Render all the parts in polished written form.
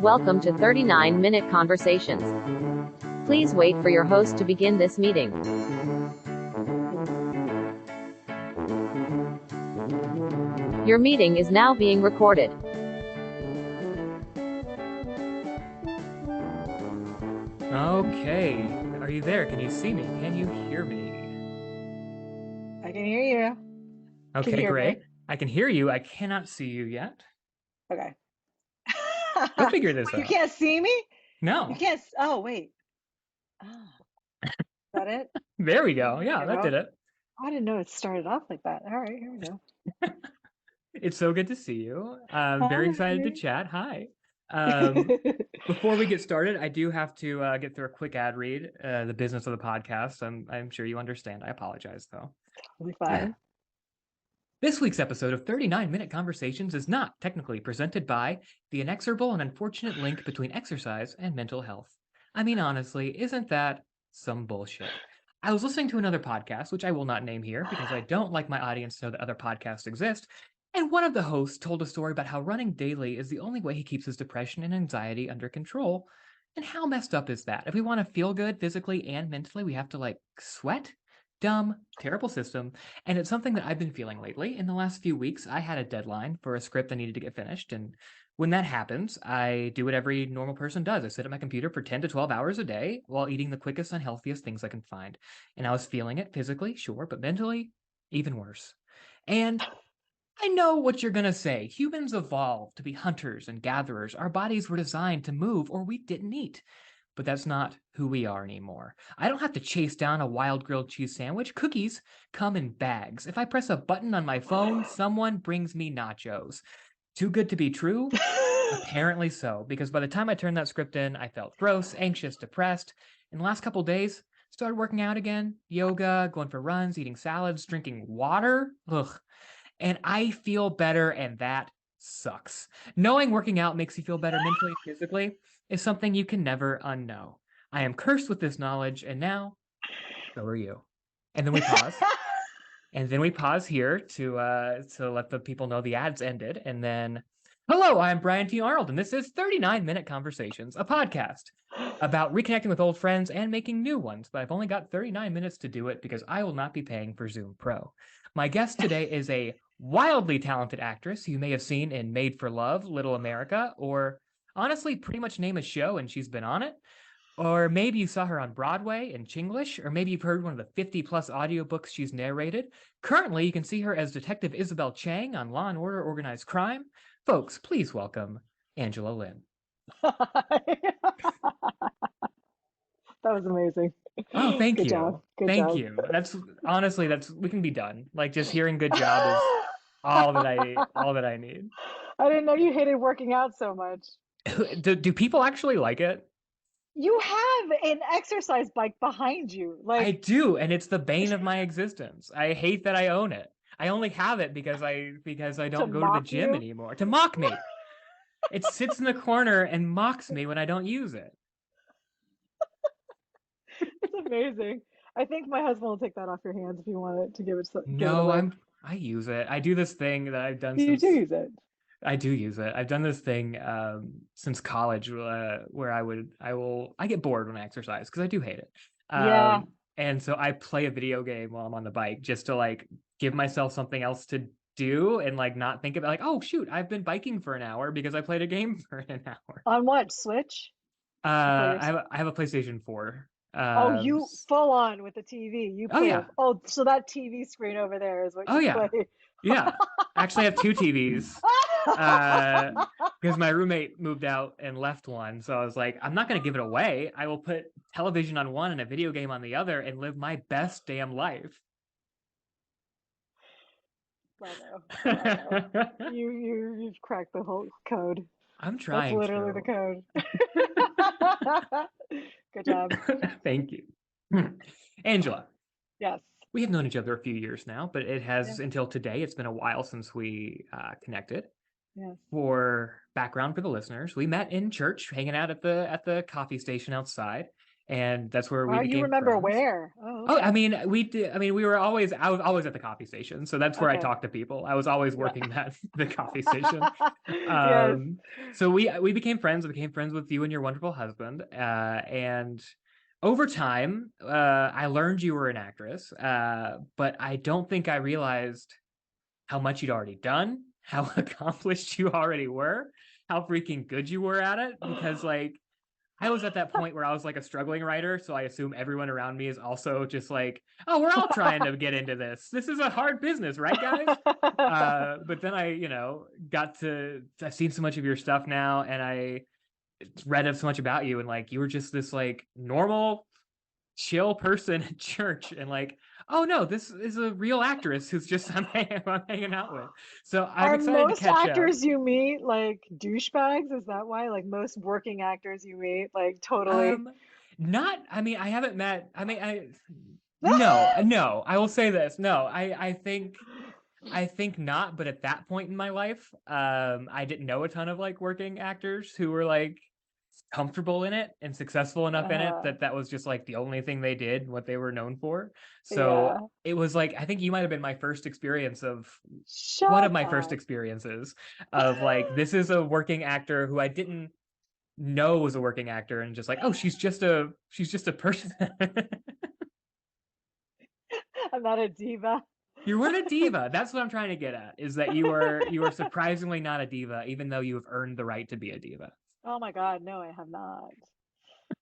Welcome to 39-Minute Conversations. Please wait for your host to begin this meeting. Your meeting is now being recorded. Okay, are you there? Can you see me? Can you hear me? I can hear you. Okay, hear great. me? I can hear you. I cannot see you yet. Okay. We'll figure this You out. can't see me? You No. can't. Oh, wait. Oh, is that it? There we go. There Yeah, we that go. did it. I didn't know it started off like that. All right, here we go. It's so good to see you. I'm very excited to chat. Hi. Before we get started, I do have to get through a quick ad read, the business of the podcast. I'm sure you understand. I apologize, though. Totally fine. This week's episode of 39-Minute Conversations is not technically presented by the inexorable and unfortunate link between exercise and mental health. I mean, honestly, isn't that some bullshit? I was listening to another podcast, which I will not name here because I don't like my audience to know that other podcasts exist, and one of the hosts told a story about how running daily is the only way he keeps his depression and anxiety under control. And how messed up is that? If we want to feel good physically and mentally, we have to, sweat? Dumb, terrible system. And it's something that I've been feeling lately. In the last few weeks, I had a deadline for a script I needed to get finished. And when that happens, I do what every normal person does. I sit at my computer for 10 to 12 hours a day while eating the quickest and healthiest things I can find. And I was feeling it physically, sure, but mentally, even worse. And I know what you're going to say. Humans evolved to be hunters and gatherers. Our bodies were designed to move or we didn't eat. But that's not who we are anymore. I don't have to chase down a wild grilled cheese sandwich. Cookies come in bags. If I press a button on my phone, someone brings me nachos. Too good to be true? Apparently so, because by the time I turned that script in, I felt gross, anxious, depressed. In the last couple days, started working out again, yoga, going for runs, eating salads, drinking water. Ugh. And I feel better, and that sucks. Knowing working out makes you feel better mentally and physically is something you can never unknow. I am cursed with this knowledge, and now, so are you. And then we pause. And then we pause here to let the people know the ads ended. And then, hello, I'm Brian T. Arnold, and this is 39-Minute Conversations, a podcast about reconnecting with old friends and making new ones. But I've only got 39 minutes to do it because I will not be paying for Zoom Pro. My guest today is a wildly talented actress who you may have seen in Made for Love, Little America, or honestly, pretty much name a show and she's been on it. Or maybe you saw her on Broadway in Chinglish, or maybe you've heard one of the 50-plus audiobooks she's narrated. Currently, you can see her as Detective Isabel Chang on Law & Order Organized Crime. Folks, please welcome Angela Lin. That was amazing. Oh, thank Good you. job. Good Thank job. you. That's honestly, we can be done. Just hearing good job is all that I need. I didn't know you hated working out so much. Do people actually like it? You have an exercise bike behind you. I do, and it's the bane of my existence. I hate that I own it. I only have it because I don't go to the mock gym you? anymore. To mock me. It sits in the corner and mocks me when I don't use it. It's amazing. I think my husband will take that off your hands if you want it to give it No, away. I use it. I do this thing that I've done You since do use it. I do use it. I've done this thing since college where I get bored when I exercise because I do hate it. Yeah. And so I play a video game while I'm on the bike just to give myself something else to do and not think about oh shoot, I've been biking for an hour because I played a game for an hour. On what? Switch? I have a PlayStation 4. Oh, you full on with the TV. You play. Yeah. Oh, so that TV screen over there is what you play. Yeah. Actually, I have two TVs because my roommate moved out and left one. So I was like, I'm not going to give it away. I will put television on one and a video game on the other and live my best damn life. Bravo. You've cracked the whole code. I'm trying. That's literally the code. Good job. Thank you. Angela. Yes. We have known each other a few years now, but it has until today. It's been a while since we connected. Yes. For background for the listeners, we met in church, hanging out at the coffee station outside, and that's where we Wow, you became remember friends. where? Oh, Oh, I okay. mean, we did. I mean, we were always. I was always at the coffee station, so that's where I Okay. talked to people. I was always Yeah. working that the coffee station. Yes. So we became friends. We became friends with you and your wonderful husband. And over time, I learned you were an actress. But I don't think I realized how much you'd already done, how accomplished you already were, how freaking good you were at it. Because like I was at that point where I was like a struggling writer, so I assume everyone around me is also just like, oh, we're all trying to get into this. This is a hard business, right, guys? But then I've seen so much of your stuff now, and I read so much about you, and like you were just this like normal, chill person at church, and like, oh no, this is a real actress who's just I'm hanging out with. So I'm Are excited to most catch up. actors you meet like douchebags? Is that why? Like most working actors you meet, like totally. Um, not. I mean, I haven't met. I mean, I no, no. I will say this. No, I think not. But at that point in my life, I didn't know a ton of like working actors who were like comfortable in it and successful enough in it Uh, that that was just like the only thing they did and what they were known for. So yeah. it was like I think you might have been my first experience of one of Shut my first up. experiences of like this is a working actor who I didn't know was a working actor and just like oh she's just a person. I'm not a diva. You weren't a diva. That's what I'm trying to get at is that you were surprisingly not a diva even though you have earned the right to be a diva. Oh my God, no, I have not.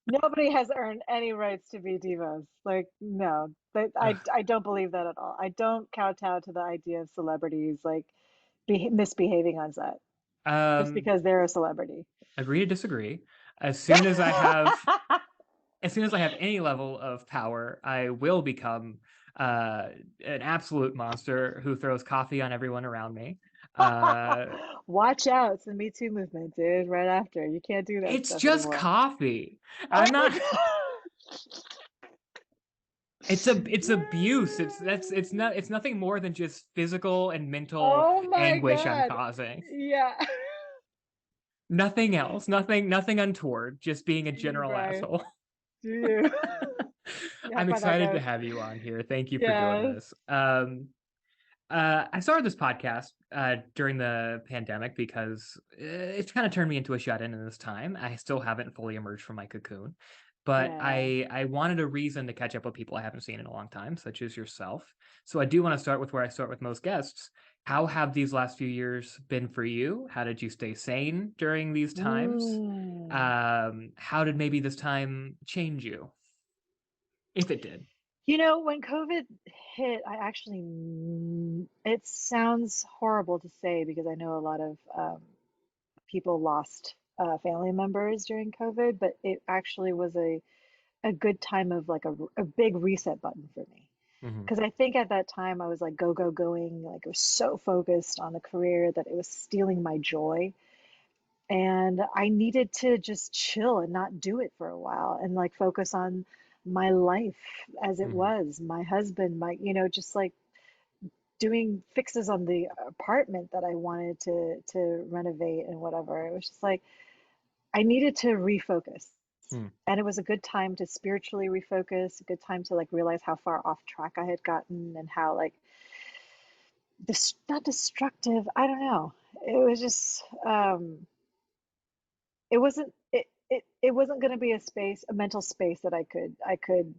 Nobody has earned any rights to be divas. Like, no, I don't believe that at all. I don't kowtow to the idea of celebrities like misbehaving on set just um because they're a celebrity. Agree to disagree. As soon as I have as soon as I have any level of power, I will become an absolute monster who throws coffee on everyone around me. Uh, Watch out, it's the Me Too movement, dude. Right after. You can't do that it's stuff just anymore. coffee. I'm Oh my not. It's abuse. It's nothing more than just physical and mental Oh my anguish I'm God. causing. Yeah. Nothing else. Nothing untoward. Just being a general Right. asshole. Do you? Yeah, how I'm far that excited to goes. have you on here. Thank you for doing Yes. this. I started this podcast during the pandemic because it's kind of turned me into a shut-in in this time. I still haven't fully emerged from my cocoon, but Yeah. I wanted a reason to catch up with people I haven't seen in a long time, such as yourself. So I do want to start with where I start with most guests. How have these last few years been for you? How did you stay sane during these times? Mm. How did maybe this time change you, if it did? You know, when COVID hit, I actually, it sounds horrible to say because I know a lot of people lost family members during COVID, but it actually was a good time of like a big reset button for me. Hmm. Because I think at that time I was like going, like I was so focused on the career that it was stealing my joy. And I needed to just chill and not do it for a while and like focus on my life as it Hmm. was, my husband, just like doing fixes on the apartment that I wanted to renovate and whatever. It was just like I needed to refocus. Hmm. And it was a good time to spiritually refocus, a good time to like realize how far off track I had gotten and how like this not destructive, I don't know. It was just it wasn't going to be a space, a mental space that I could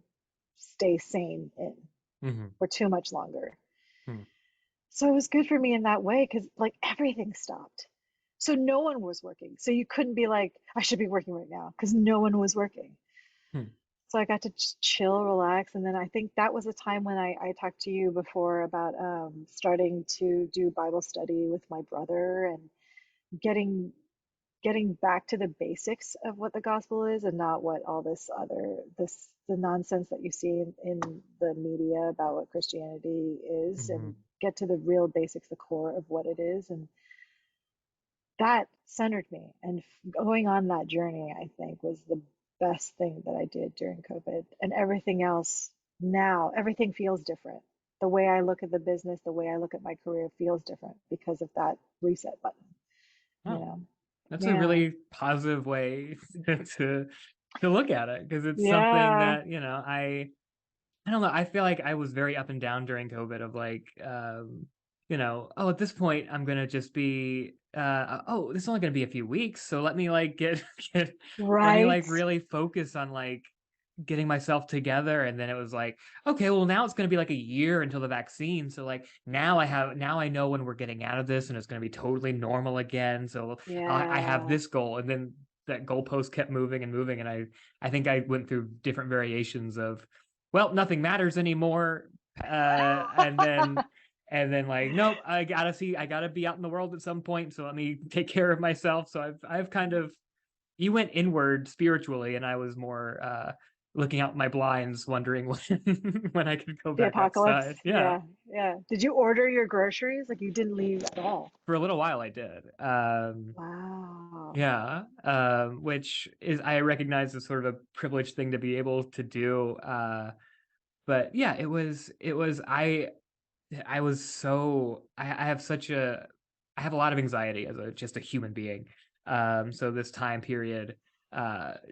stay sane in Hmm. for too much longer. Hmm. So it was good for me in that way because like everything stopped. So no one was working. So you couldn't be like, I should be working right now because no one was working. Hmm. So I got to chill, relax, and then I think that was a time when I talked to you before about starting to do Bible study with my brother and getting getting back to the basics of what the gospel is and not what all this the nonsense that you see in the media about what Christianity is Hmm. and get to the real basics, the core of what it is. And that centered me. And going on that journey, I think, was the best thing that I did during COVID. And everything else now, everything feels different. The way I look at the business, the way I look at my career feels different because of that reset button, you Oh, know? that's a Yeah. really positive way to to look at it because it's something Yeah, that, I don't know. I feel like I was very up and down during COVID of like, oh, at this point I'm gonna just be, oh, this is only gonna be a few weeks, so let me like let me right. like really focus on like getting myself together. And then it was like, okay, well now it's gonna be like a year until the vaccine, so like now I know when we're getting out of this and it's gonna be totally normal again. So I have Yeah. this goal, and then that goalpost kept moving and moving, and I think I went through different variations of well, nothing matters anymore. And then like, nope, I gotta be out in the world at some point. So let me take care of myself. So I've kind of, you went inward spiritually, and I was more looking out my blinds, wondering when when I could go The back apocalypse. outside. Yeah, Yeah, yeah. Did you order your groceries? Like you didn't leave at all. for a little while I did. Wow. Yeah, which is I recognize as sort of a privileged thing to be able to do. But yeah, it was I was so I have such a I have a lot of anxiety as a just a human being. So this time period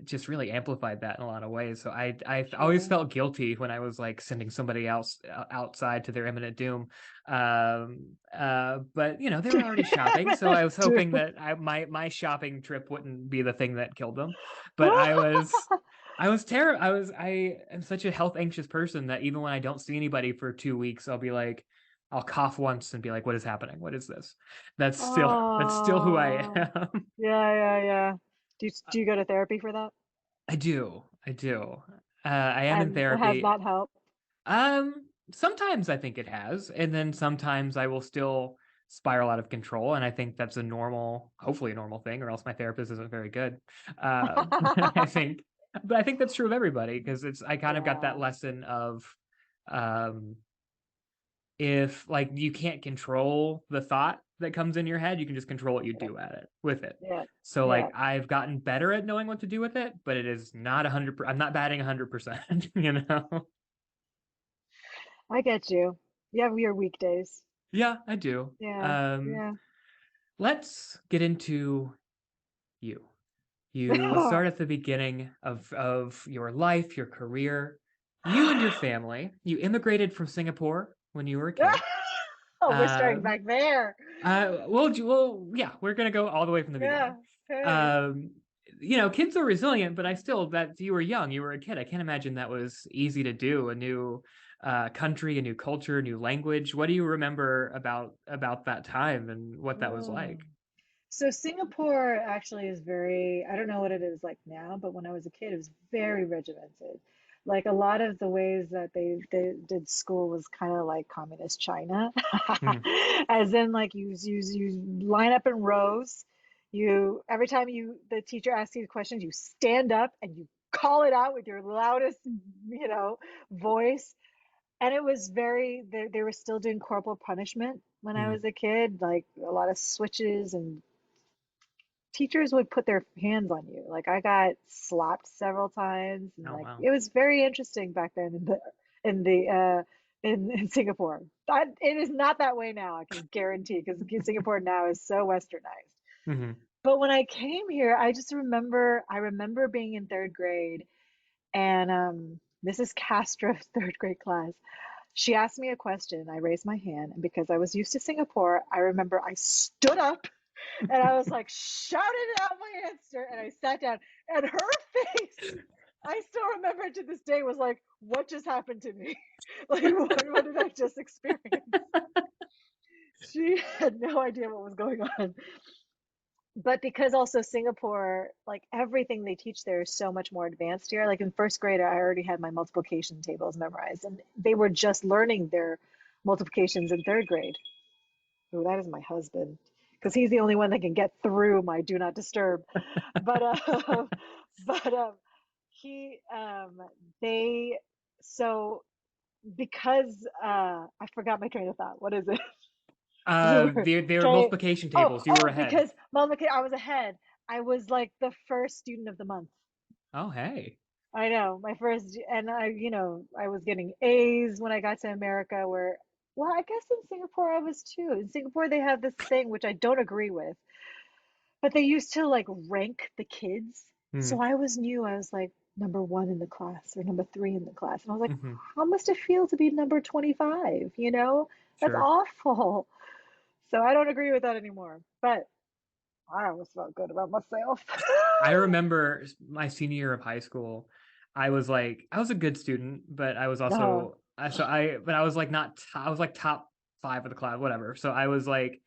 just really amplified that in a lot of ways. So I always Sure. felt guilty when I was like sending somebody else outside to their imminent doom. But they were already shopping, so I was Dude. hoping that my shopping trip wouldn't be the thing that killed them. But I am such a health anxious person that even when I don't see anybody for 2 weeks, I'll cough once and be like, what is happening? What is this? That's still who I Oh, am. yeah, yeah, yeah. Do you go to therapy for that? I do. I do. I am in And it has therapy. not helped. Sometimes I think it has, and then sometimes I will still spiral out of control, and I think that's hopefully a normal thing, or else my therapist isn't very good. I think, but I think that's true of everybody because I kind of got that Yeah, lesson of, um, if like you can't control the thought that comes in your head, you can just control what you yeah, do at it with it. yeah, So yeah. like I've gotten better at knowing what to do with it, but it is not 100. I'm not batting 100%. You know? I get you. You have your weekdays. Yeah, I do. Yeah, Um, yeah. let's get into you. You start at the beginning of your life, your career. You and your family. You immigrated from Singapore when you were a kid. Oh, we're starting Um, back there. well, yeah, we're gonna go all the way from the beginning. Yeah. Hey. Um, kids are resilient, but I still that you were young, you were a kid. I can't imagine that was easy to do. A new country, a new culture, new language. What do you remember about that time and what that was Mm. like? So Singapore actually is very, I don't know what it is like now, but when I was a kid, it was very regimented. Like a lot of the ways that they did school was kind of like communist China. Mhm. As in like you line up in rows. You every time the teacher asks you questions, you stand up and you call it out with your loudest, voice. And it was they were still doing corporal punishment when I Mhm. was a kid, like a lot of switches and teachers would put their hands on you. Like I got slapped several times, and Oh like wow. it was very interesting back then in the in Singapore. It is not that way now, I can guarantee, because Singapore now is so westernized. Hmm. But when I came here, I remember being in third grade, and Mrs. Castro's third grade class. She asked me a question. I raised my hand, and because I was used to Singapore, I remember I stood up and I was like shouted out my answer, and I sat down, and her face, I still remember to this day, was like, what just happened to me? Like what did I just experience? She had no idea what was going on. But because also Singapore, like everything they teach there is so much more advanced here. Like in first grade, I already had my multiplication tables memorized, and they were just learning their multiplications in third grade. Oh, that is my husband, because he's the only one that can get through my do not disturb. But but he they so because I forgot my train of thought. What is it? We were They were trying. multiplication Oh, tables. You were oh, ahead. because I was ahead. I was like the first student of the month. Oh hey. I know, my first, and I was getting A's when I got to America, where, well, I guess in Singapore I was too. In Singapore, they have this thing which I don't agree with, but they used to like rank the kids. So I was new. I was like number one in the class or number three in the class. And I was like, Mm-hmm. how must it feel to be number 25? You know, that's Sure. awful. So I don't agree with that anymore. But I always felt good about myself. I remember my senior year of high school. I was a good student, but I was Uh, also but I was like not I was like top 5 of the class, whatever. So I was like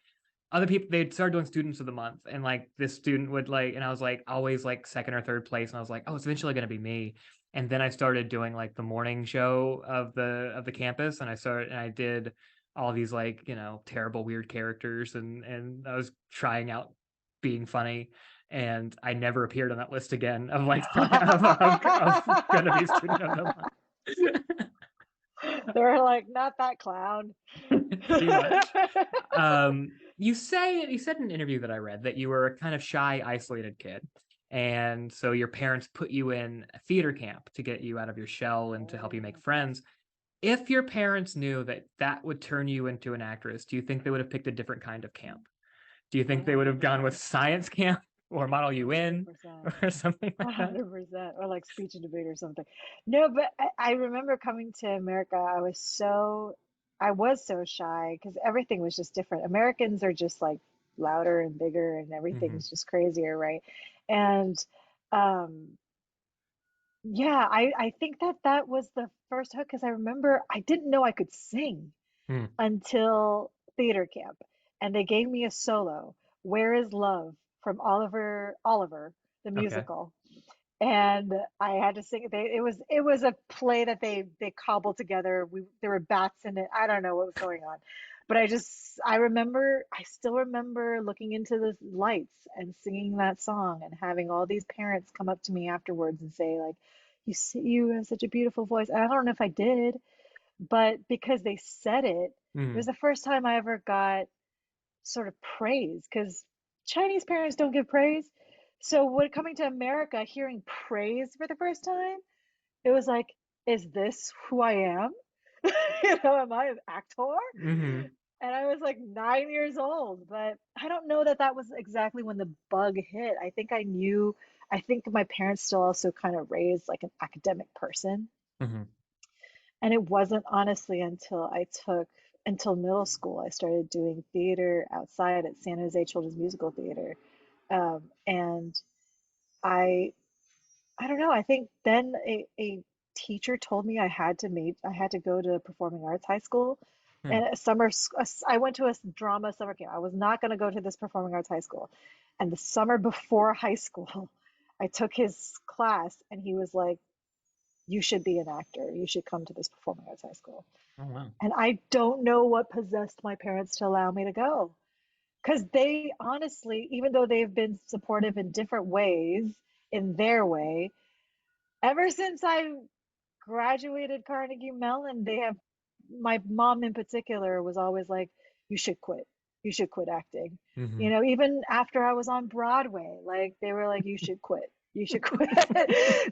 other people they'd start doing students of the month, and like this student would like, and I was like always like second or third place, and I was like, oh, it's eventually gonna be me. And then I started doing like the morning show of the campus, and I did all these like, terrible weird characters, and I was trying out being funny, and I never appeared on that list again of like of gonna be student of the month. they were like, not that clown. Pretty much. You said in an interview that I read that you were a kind of shy, isolated kid. And so your parents put you in a theater camp to get you out of your shell and to help you make friends. If your parents knew that that would turn you into an actress, do you think they would have picked a different kind of camp? Do you think they would have gone with 100%. science camp or Model U in 100%. or something like that? 100%. Or like speech and debate or something. No, but I remember coming to America. I was so shy because everything was just different. Americans are just like louder and bigger and Hmm. everything's just crazier, right? And um, yeah, I think that that was the first hook because I remember I didn't know I could sing Hmm. until theater camp, and they gave me a solo, "Where is Love" from Oliver, the Okay. musical, and I had to sing it. It was a play that they cobbled together. There were bats in it. I don't know what was going on, but I still remember looking into the lights and singing that song and having all these parents come up to me afterwards and say like, you have such a beautiful voice. And I don't know if I did, but because they said it, it Hmm. was the first time I ever got sort of praise because Chinese parents don't give praise. So when coming to America, hearing praise for the first time, it was like, is this who I am? Am I an actor? Hmm. And I was like 9 years old, but I don't know that that was exactly when the bug hit. I think my parents still also kind of raised like an academic person. Hmm. And it wasn't honestly until middle school, I started doing theater outside at San Jose Children's Musical Theater. And I, I don't know, I think then a teacher told me I had to go to performing arts high school. Hmm. And I went to a drama summer camp. I was not going to go to this performing arts high school. And the summer before high school, I took his class and he was like, you should be an actor. You should come to this performing arts high school. Oh wow. And I don't know what possessed my parents to allow me to go. Because they honestly, even though they've been supportive in different ways, in their way, ever since I graduated Carnegie Mellon, my mom in particular was always like, you should quit. You should quit acting. Hmm. Even after I was on Broadway, like they were like, you should quit. You should quit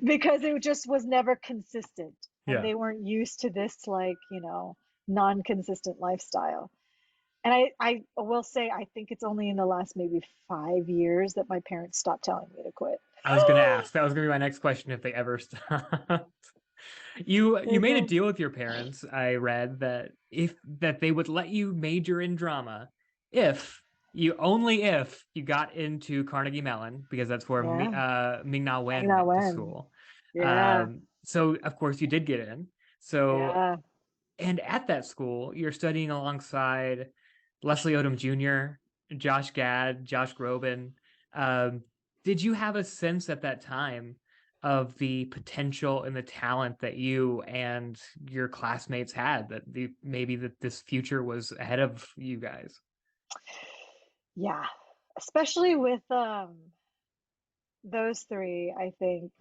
because it just was never consistent. And Yeah. they weren't used to this, like, non-consistent lifestyle. And I will say, I think it's only in the last maybe 5 years that my parents stopped telling me to quit. I was gonna ask. That was gonna be my next question if they ever stopped. You made a Mhm. deal with your parents. I read that if that they would let you major in drama if if you got into Carnegie Mellon because that's where Yeah, Ming Na hanging Wen out went to when. school. Yeah, So of course you did get in. So yeah. and at that school you're studying alongside Leslie Odom Jr., Josh Gad, Josh Groban. Um, did you have a sense at that time of the potential and the talent that you and your classmates had, that maybe that this future was ahead of you guys? Yeah, especially with those three, I think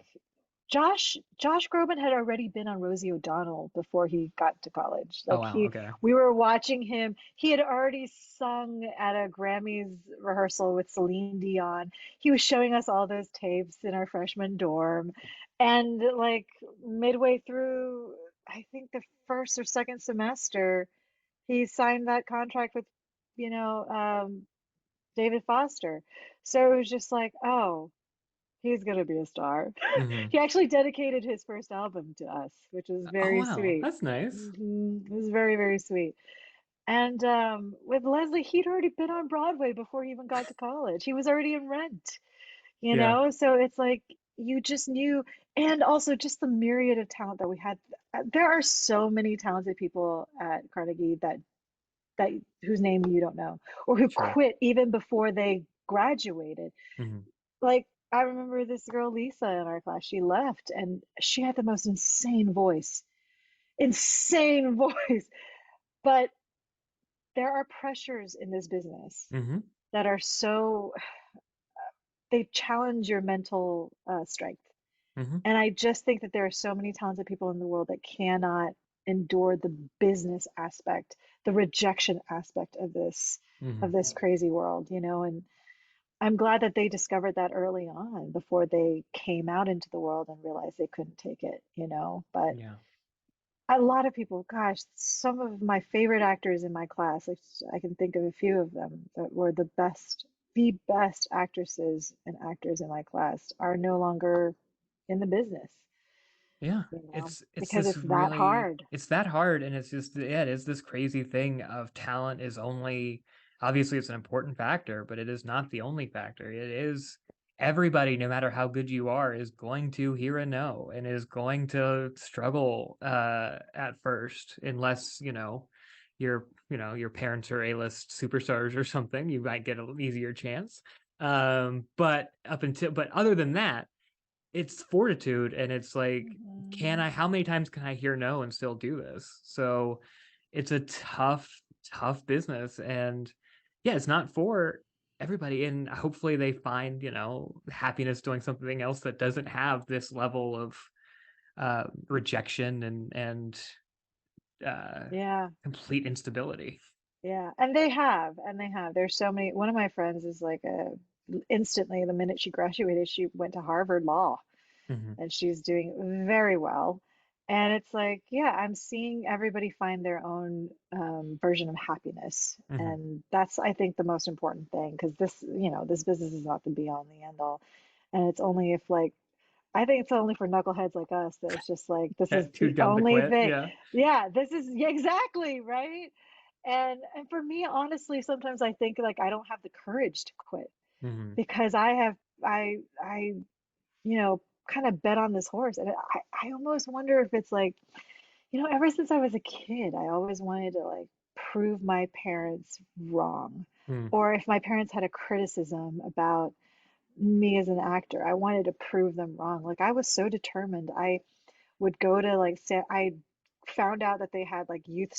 Josh Groban had already been on Rosie O'Donnell before he got to college. Oh Like wow, okay. we were watching him. He had already sung at a Grammys rehearsal with Celine Dion. He was showing us all those tapes in our freshman dorm, and like midway through, I think the first or second semester, he signed that contract with, you know, um, David Foster. So it was just like, oh, He's gonna be a star. Hmm. He actually dedicated his first album to us, which was Oh very wow, sweet. that's nice. It was very, very sweet. And with Leslie, he'd already been on Broadway before he even got to college. He was already in Rent, you Yeah, know? So it's like you just knew, and also just the myriad of talent that we had. There are so many talented people at Carnegie that whose name you don't know, or who sure. quit even before they graduated. Hmm. Like I remember this girl Lisa in our class. She left and she had the most insane voice. Insane voice. But there are pressures in this business Hmm. that are so they challenge your mental strength. Hmm. And I just think that there are so many talented people in the world that cannot endure the business aspect, the rejection aspect of Hmm. this crazy world, you know, and I'm glad that they discovered that early on before they came out into the world and realized they couldn't take it, you know. But Yeah. a lot of people, gosh, some of my favorite actors in my class, I can think of a few of them that were the best actresses and actors in my class are no longer in the business, Yeah, you know, it's because this it's that really hard. it's that hard, and it's just yeah, it is this crazy thing of talent is only obviously it's an important factor, but it is not the only factor. It is everybody, no matter how good you are, is going to hear a no and is going to struggle at first, unless your parents are A-list superstars or something, you might get an easier chance. But other than that it's fortitude and it's like Mhm. how many times can I hear no and still do this? So it's a tough business, and yeah, it's not for everybody, and hopefully they find happiness doing something else that doesn't have this level of rejection and Yeah, complete instability. yeah. And they have. There's so many. One of my friends is like instantly the minute she graduated, she went to Harvard Law Hmm. and she's doing very well. And it's like, yeah, I'm seeing everybody find their own version of happiness. Hmm. And that's, I think, the most important thing because this business is not the be all and the end all. And it's only if, like, I think it's only for knuckleheads like us that it's just like, this is Too the dumb to only quit. thing. Yeah. Yeah, this is yeah, exactly, right? And for me, honestly, sometimes I think like I don't have the courage to quit Hmm. because I you know, kind of bet on this horse. And I almost wonder if it's like, ever since I was a kid, I always wanted to like prove my parents wrong. Hmm. Or if my parents had a criticism about me as an actor, I wanted to prove them wrong. Like I was so determined. I would go to like, say, I found out that they had like youth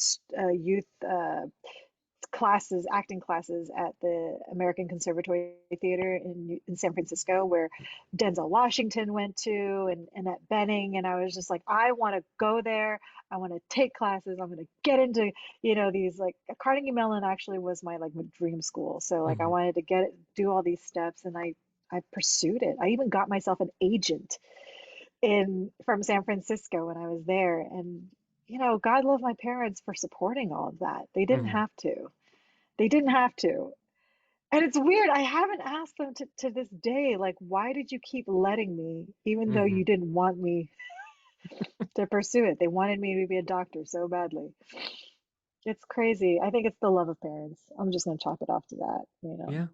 classes, acting classes at the American Conservatory Theater in San Francisco, where Denzel Washington went to, and at Benning. And I was just like, I want to go there. I want to take classes. I'm going to get into, these like Carnegie Mellon actually was my dream school. So like I Hmm. wanted to do all these steps, and I pursued it. I even got myself an agent in from San Francisco when I was there. And God love my parents for supporting all of that. They didn't Hmm. have to. They didn't have to. And it's weird. I haven't asked them to this day, like, why did you keep letting me, even though Hmm. you didn't want me to pursue it? They wanted me to be a doctor so badly. It's crazy. I think it's the love of parents. I'm just going to chalk it off to that. Yeah,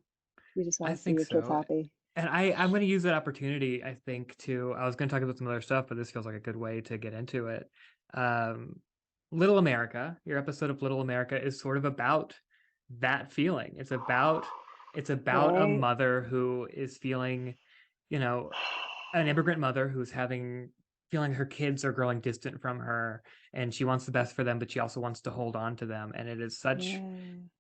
You just I want to see think your kids so. happy. And I'm going to use that opportunity, I think, to I was going to talk about some other stuff, but this feels like a good way to get into it. Um, Little America, your episode of Little America is sort of about that feeling. It's about a Right? mother who is feeling, you know, an immigrant mother who's feeling her kids are growing distant from her, and she wants the best for them, but she also wants to hold on to them. And it is such Yeah.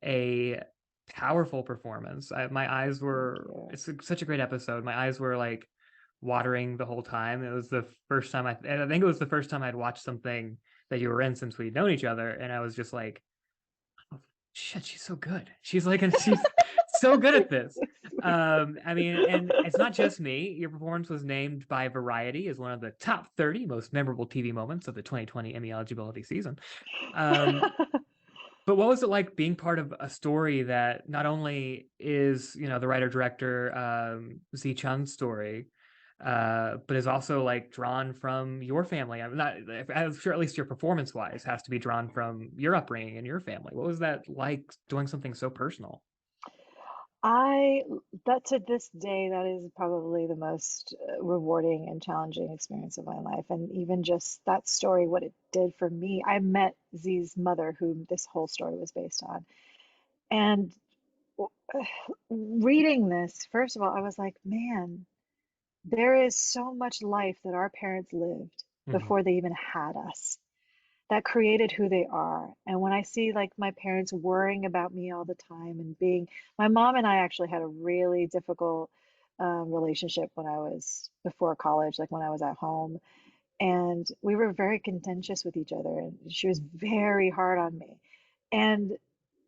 a powerful performance. My eyes Thank were, you. it's such a great episode. My eyes were like watering the whole time. It was the first time and I think it was the first time I'd watched something that you were in since we'd known each other. And I was just like, oh, shit, she's so good. She's so good at this. I mean, and it's not just me. Your performance was named by Variety as one of the top 30 most memorable TV moments of the 2020 Emmy eligibility season. Um, but what was it like being part of a story that not only is, the writer director Z Chun's story, but is also like drawn from your family. I'm sure at least your performance wise has to be drawn from your upbringing and your family. What was that like doing something so personal? I that to this day, that is probably the most rewarding and challenging experience of my life. And even just that story, what it did for me. I met Z's mother, whom this whole story was based on. And reading this, first of all, I was like, man, there is so much life that our parents lived Hmm. before they even had us that created who they are. And when I see like my parents worrying about me all the time and being, my mom and I actually had a really difficult relationship when I was before college, like when I was at home. And we were very contentious with each other, and she was very hard on me. And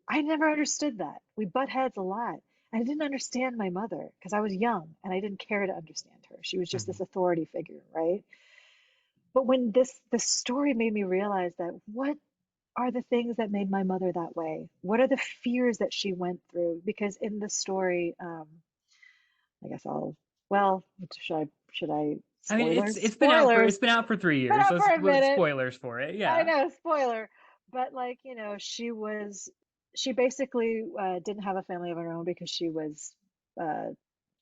I never understood that. We butt heads a lot. I didn't understand my mother because I was young and I didn't care to understand her. She was just Hmm. this authority figure, right? But when this story made me realize that what are the things that made my mother that way? What are the fears that she went through? Because in the story, I guess well, should I, I mean, spoilers? it's Spoilers! been out for three Been years. out So for a minute. spoilers for it. I Yeah. know, spoiler. But like, she basically didn't have a family of her own because she was uh,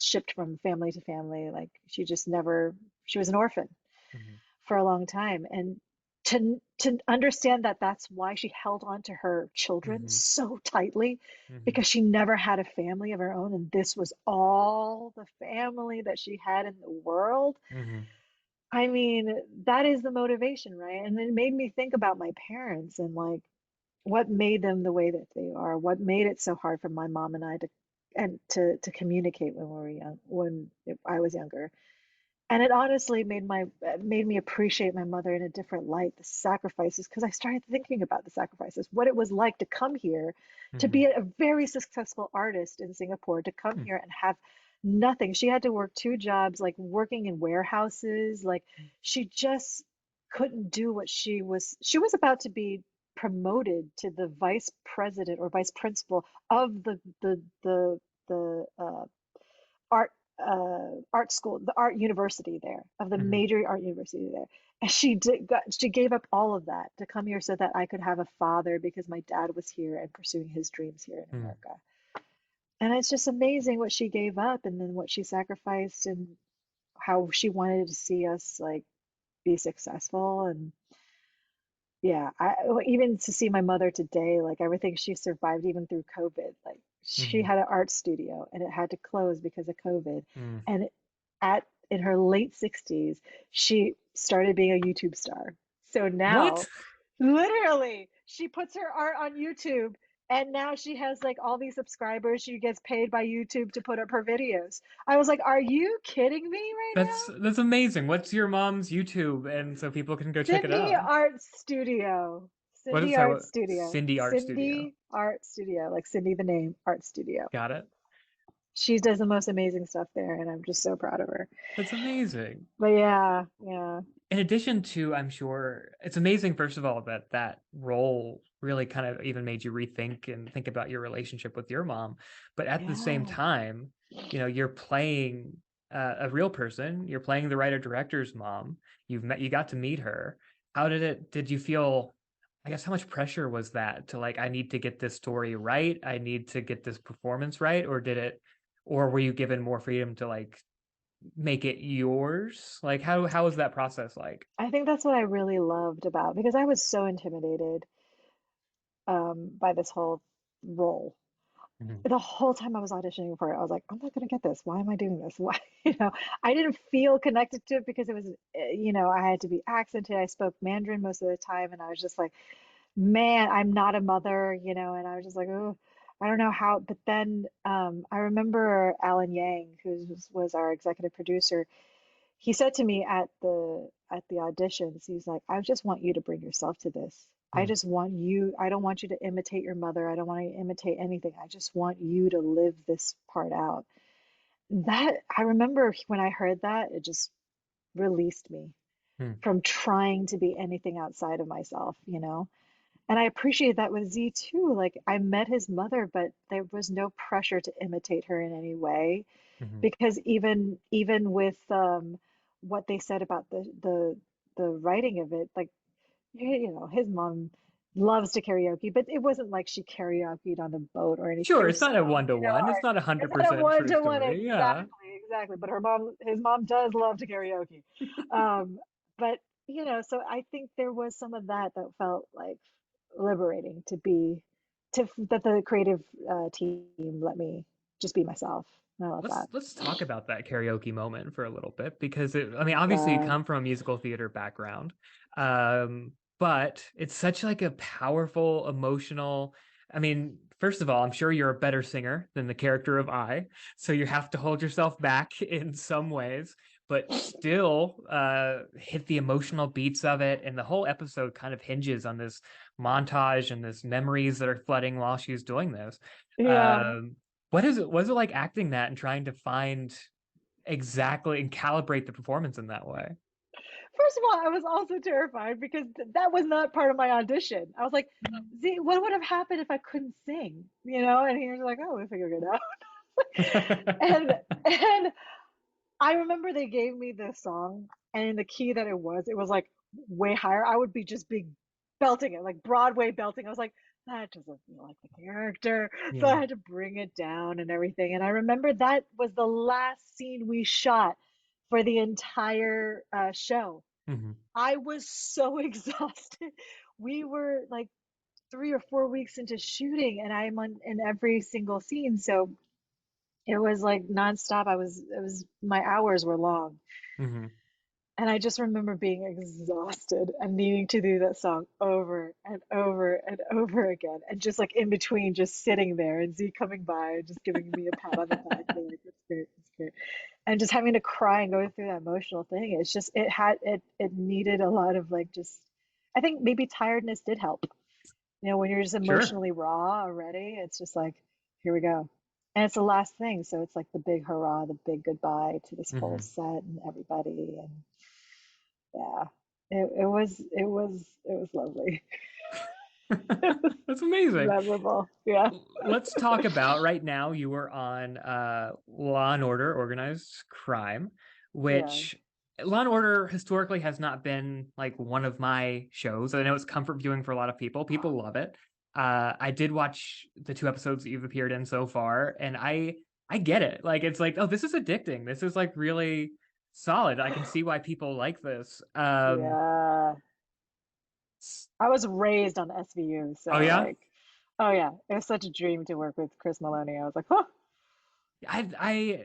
shipped from family to family. Like she was an orphan Hmm. for a long time. And to understand that that's why she held on to her children Hmm. so tightly, Hmm. because she never had a family of her own, and this was all the family that she had in the world. Hmm. I mean, that is the motivation, right? And it made me think about my parents and like what made them the way that they are, what made it so hard for my mom and I to communicate when we were young, when I was younger. And it honestly made me appreciate my mother in a different light, the sacrifices, because I started thinking about the sacrifices, what it was like to come here, to Hmm. be a very successful artist in Singapore, to come here and have nothing. She had to work two jobs, like working in warehouses. Like she just couldn't do what she was about to be promoted to the vice president or vice principal of the art art school, the art university there, of the Hmm. major art university there. And she gave up all of that to come here so that I could have a father because my dad was here and pursuing his dreams here in Hmm. America. And it's just amazing what she gave up and then what she sacrificed and how she wanted to see us like be successful. And yeah, even to see my mother today, like everything she survived even through COVID, like she Hmm. had an art studio and it had to close because of COVID. Hmm. And at in her late 60s, she started being a YouTube star. So What? now, literally, she puts her art on YouTube and now she has like all these subscribers. She gets paid by YouTube to put up her videos. I was like, are you kidding me right now? That's amazing. What's your mom's YouTube? And so people can go check it Cindy out. Art Studio. What is Cindy that? Art Studio. Cindy Art Studio. Cindy Art Studio. Like Cindy the name, Art Studio. Got it. She does the most amazing stuff there, and I'm just so proud of her. That's amazing. But yeah, yeah, In addition to, I'm sure it's amazing, first of all, that that role really kind of even made you rethink and think about your relationship with your mom. But at the same yeah. time, you're playing a real person. You're playing the writer director's mom. You got to meet her. Did you feel, I guess, how much pressure was that to like, I need to get this story right. I need to get this performance right. Or were you given more freedom to like make it yours? Like how was that process like? I think that's what I really loved about because I was so intimidated by this whole role. Mhm. The whole time I was auditioning for it, I was like, I'm not gonna get this. Why am I doing this? Why, I didn't feel connected to it because it was, I had to be accented. I spoke Mandarin most of the time, and I was just like, man, I'm not a mother, and I was just like, oh, I don't know how. But then I remember Alan Yang, was our executive producer. He said to me at the auditions, he's like, I just want you to bring yourself to this. I Mm. just want you, I don't want you to imitate your mother. I don't want you to imitate anything. I just want you to live this part out. That I remember when I heard that, it just released me Mm. from trying to be anything outside of myself, And I appreciate that with Z too. Like I met his mother, but there was no pressure to imitate her in any way Hmm. because even with what they said about the writing of it, like his mom loves to karaoke, but it wasn't like she karaoke'd on the boat or anything. Sure, It it's was not a song, one-to-one. It's not a it's hundred not a percent one true to one story. Yeah. exactly. But his mom does love to karaoke. Um, but so I think there was some of that that felt like liberating to that the creative team let me just be myself. I love Let's that. let's talk about that karaoke moment for a little bit because I mean, obviously you Uh, come from a musical theater background, but it's such like a powerful, emotional. I mean, first of all, I'm sure you're a better singer than the character of I, so you have to hold yourself back in some ways, but still hit the emotional beats of it, and the whole episode kind of hinges on this montage and this memories that are flooding while she's doing this. yeah. Um, what is it? Was it like acting that and trying to find exactly and calibrate the performance in that way? First of all, I was also terrified because that was not part of my audition. I was like, Z, what would have happened if I couldn't sing? And he was like, oh, we figured it out. And I remember they gave me the song, and in the key that it was like way higher. I would be just big belting it, like Broadway belting. I was like, that doesn't feel like the character. So I Yeah. had to bring it down and everything. And I remember that was the last scene we shot for the entire show. Hmm. I was so exhausted. We were like 3 or 4 weeks into shooting, and I'm on in every single scene. So it was like nonstop. It was my hours were long. Hmm. And I just remember being exhausted and needing to do that song over and over and over again. And just like in between, just sitting there and Z coming by and just giving me a pat on the back, being like, it's great, it's great. And just having to cry and go through that emotional thing. It's just, it needed a lot of like just, I think maybe tiredness did help. When you're just Sure. emotionally raw already, it's just like, here we go. And it's the last thing. So it's like the big hurrah, the big goodbye to this whole Hmm. set and everybody. And yeah, it was lovely. That's amazing. Memorable. Yeah. Let's talk about right now. You were on Law and Order, Organized Crime, Yeah. which Law and Order historically has not been like one of my shows. I know it's comfort viewing for a lot of people. People love it. I did watch the two episodes that you've appeared in so far, and I get it. Like it's like, oh, this is addicting. This is like really solid. I can see why people like this. Yeah. I was raised on SVU, Oh so yeah. like, oh yeah, it was such a dream to work with Chris Maloney. I was like, huh.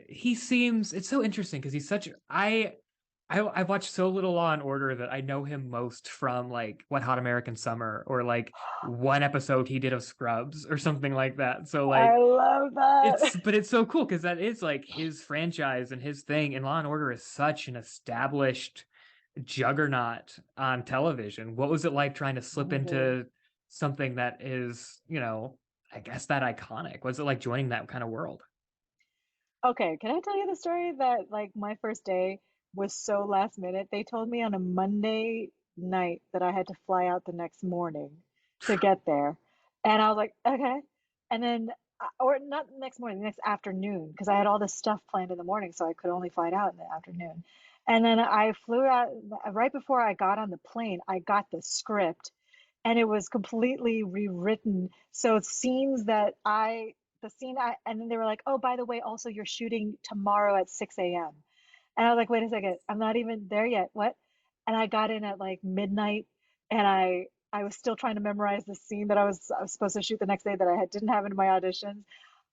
He seems, it's so interesting because he's such I watched so little Law and Order that I know him most from like Wet Hot American Summer or like one episode he did of Scrubs or something like that. So I like love that. it's so cool because that is like his franchise and his thing. And Law and Order is such an established juggernaut on television. What was it like trying to slip Mhm. into something that is, I guess that iconic? Was it like joining that kind of world? Okay, can I tell you the story that like my first day was so last minute? They told me on a Monday night that I had to fly out the next morning to get there. And I was like, okay. And then, or not the next morning, the next afternoon, because I had all this stuff planned in the morning, so I could only fly it out in the afternoon. And then I flew out right before I got on the plane, I got the script and it was completely rewritten. So scenes that the scene and then they were like, oh, by the way, also you're shooting tomorrow at 6 a.m. And I was like, wait a second, I'm not even there yet. What? And I got in at like midnight and I was still trying to memorize the scene that I was supposed to shoot the next day that didn't have in my auditions.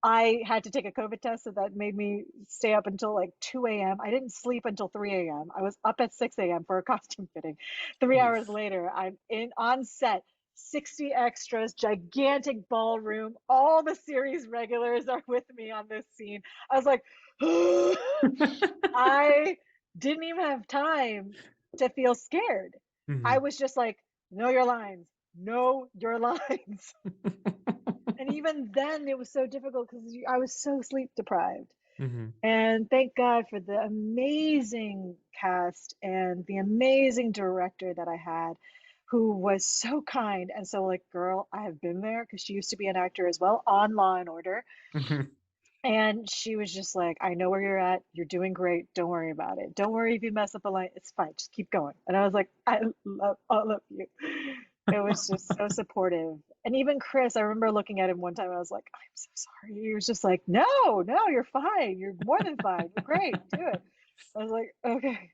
I had to take a COVID test, so that made me stay up until like 2 a.m. I didn't sleep until 3 a.m. I was up at 6 a.m. for a costume fitting. 3 hours Oof. later, I'm in on set, 60 extras, gigantic ballroom. All the series regulars are with me on this scene. I was like, I didn't even have time to feel scared. I Mhm. was just like, know your lines, know your lines. And even then, it was so difficult because I was so sleep deprived. Mhm. And thank God for the amazing cast and the amazing director that I had. who was so kind and so like, girl, I have been there because she used to be an actor as well on Law and Order. And she was just like, I know where you're at. You're doing great. Don't worry about it. Don't worry if you mess up a line. It's fine. Just keep going. And I was like, I love all of you. It was just so supportive. And even Chris, I remember looking at him one time. I was like, I'm so sorry. He was just like, no, no, you're fine. You're more than fine. You're great. Do it. I was like, okay.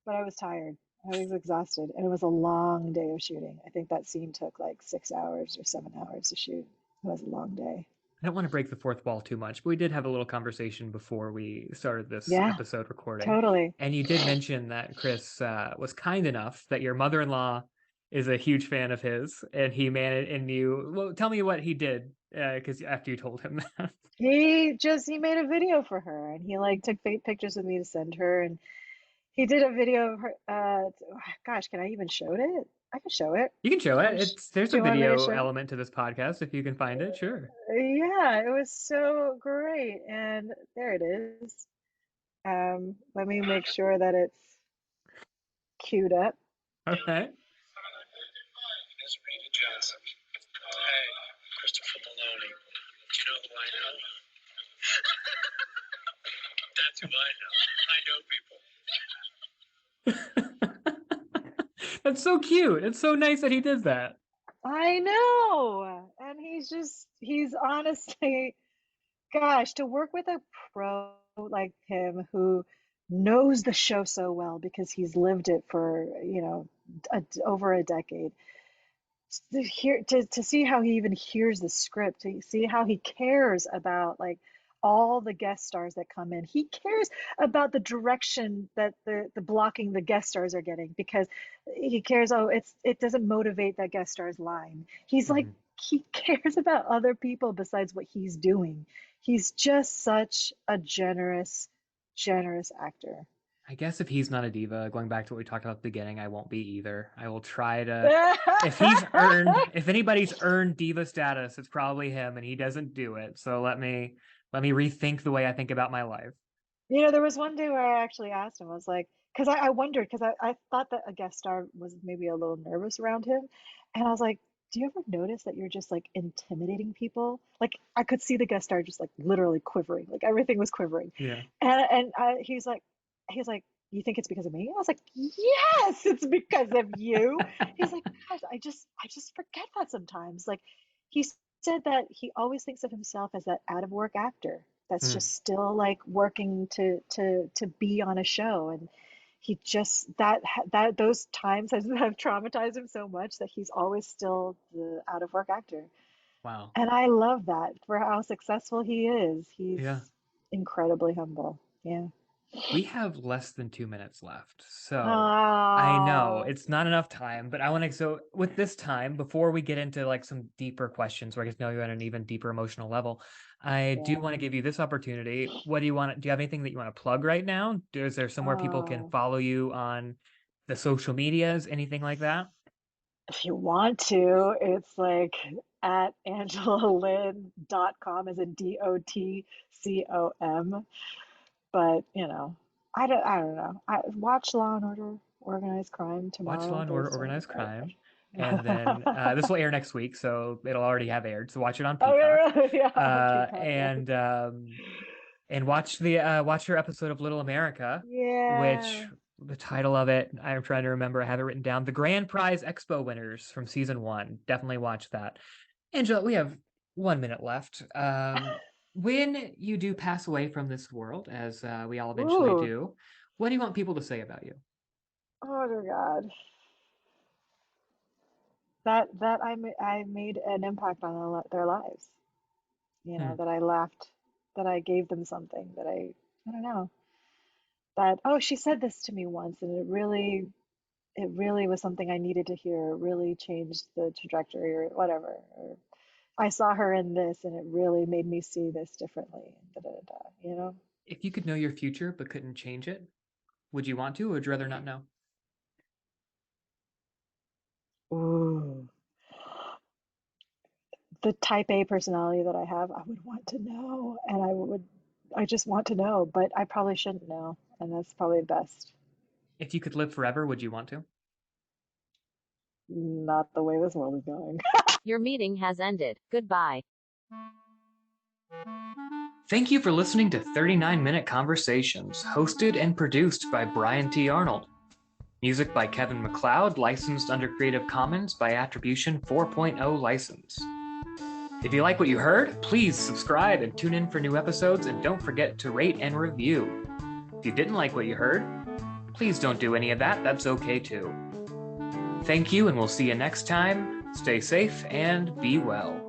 But I was tired. I was exhausted. And it was a long day of shooting. I think that scene took like 6 hours or 7 hours to shoot. It was a long day. I don't want to break the fourth wall too much, but we did have a little conversation before we started this Yeah, episode recording. totally. And you did mention that Chris was kind enough that your mother-in-law is a huge fan of his, and he managed, and you, well, tell me what he did, because after you told him that. He made a video for her and he like took fake pictures of me to send her and he did a video of her gosh, can I even show it? I can show it. You can show Can I it. There's do a you want me to video show? element to this podcast if you can find it, sure. Yeah, it was so great and there it is. Let me make sure that it's queued up. Okay. It's Rita Johnson. Hey, Christopher Maloney. Do you know who I know? That's who I know. I know people. That's so cute. It's so nice that he did that. I know. And he's honestly, gosh, to work with a pro like him who knows the show so well because he's lived it for, over a decade. To see how he even hears the script, to see how he cares about like all the guest stars that come in. He cares about the direction that the blocking the guest stars are getting because he cares, oh, it doesn't motivate that guest star's line. He's like Mhm. he cares about other people besides what he's doing. He's just such a generous, generous actor. I guess if he's not a diva, going back to what we talked about at the beginning, I won't be either. I will try to. If anybody's earned diva status, it's probably him, and he doesn't do it. So let me rethink the way I think about my life. There was one day where I actually asked him, I was like, because I wondered, because I thought that a guest star was maybe a little nervous around him. And I was like, do you ever notice that you're just like intimidating people? Like I could see the guest star just like literally quivering, like everything was quivering. Yeah. He's like, you think it's because of me? I was like, yes, it's because of you. He's like, gosh, I just forget that sometimes. Like he said that he always thinks of himself as that out of work actor that's Mm. just still like working to be on a show. And he just that those times have traumatized him so much that he's always still the out of work actor. Wow. And I love that for how successful he is. He's Yeah. incredibly humble. Yeah. We have less than 2 minutes left. So I know Oh, it's not enough time, but I want to. So with this time, before we get into like some deeper questions where I get to know you on an even deeper emotional level, I do want to yeah. give you this opportunity. What do you want? Do you have anything that you want to plug right now? Is there somewhere people can Oh, follow you on the social medias, anything like that? if you want to, it's like at angelalynn.com as in DOTCOM. But, I don't know. I watch Law and Order Organized Crime Watch Law tomorrow, and Order Thursday. Organized Crime. And then this will air next week, so it'll already have aired. So watch it on Oh, Peacock. really? Yeah, on Uh, Peacock, yeah. and um, and watch your episode of Little America, which Yeah. the title of it, I'm trying to remember. I have it written down. The Grand Prize Expo winners from season 1. Definitely watch that. Angela, we have 1 minute left. When you do pass away from this world, as we all eventually Ooh. do, what do you want people to say about you? Oh, dear God. That I made an impact on their lives. Hmm. That I laughed, that I gave them something, that I don't know. That, oh, she said this to me once, and it really was something I needed to hear. It really changed the trajectory or whatever. Or I saw her in this, and it really made me see this differently. Da, da, da, da. If you could know your future but couldn't change it, would you want to, or would you rather not know? Ooh. The type A personality that I have, I would want to know, and I just want to know, but I probably shouldn't know, and that's probably best. If you could live forever, would you want to? not the way this world is going. Your meeting has ended. Goodbye. Thank you for listening to 39 Minute Conversations, hosted and produced by Brian T. Arnold. Music by Kevin MacLeod, licensed under Creative Commons by Attribution 4.0 license. If you like what you heard, please subscribe and tune in for new episodes, and don't forget to rate and review. If you didn't like what you heard, please don't do any of that. That's okay too. Thank you, and we'll see you next time. Stay safe and be well.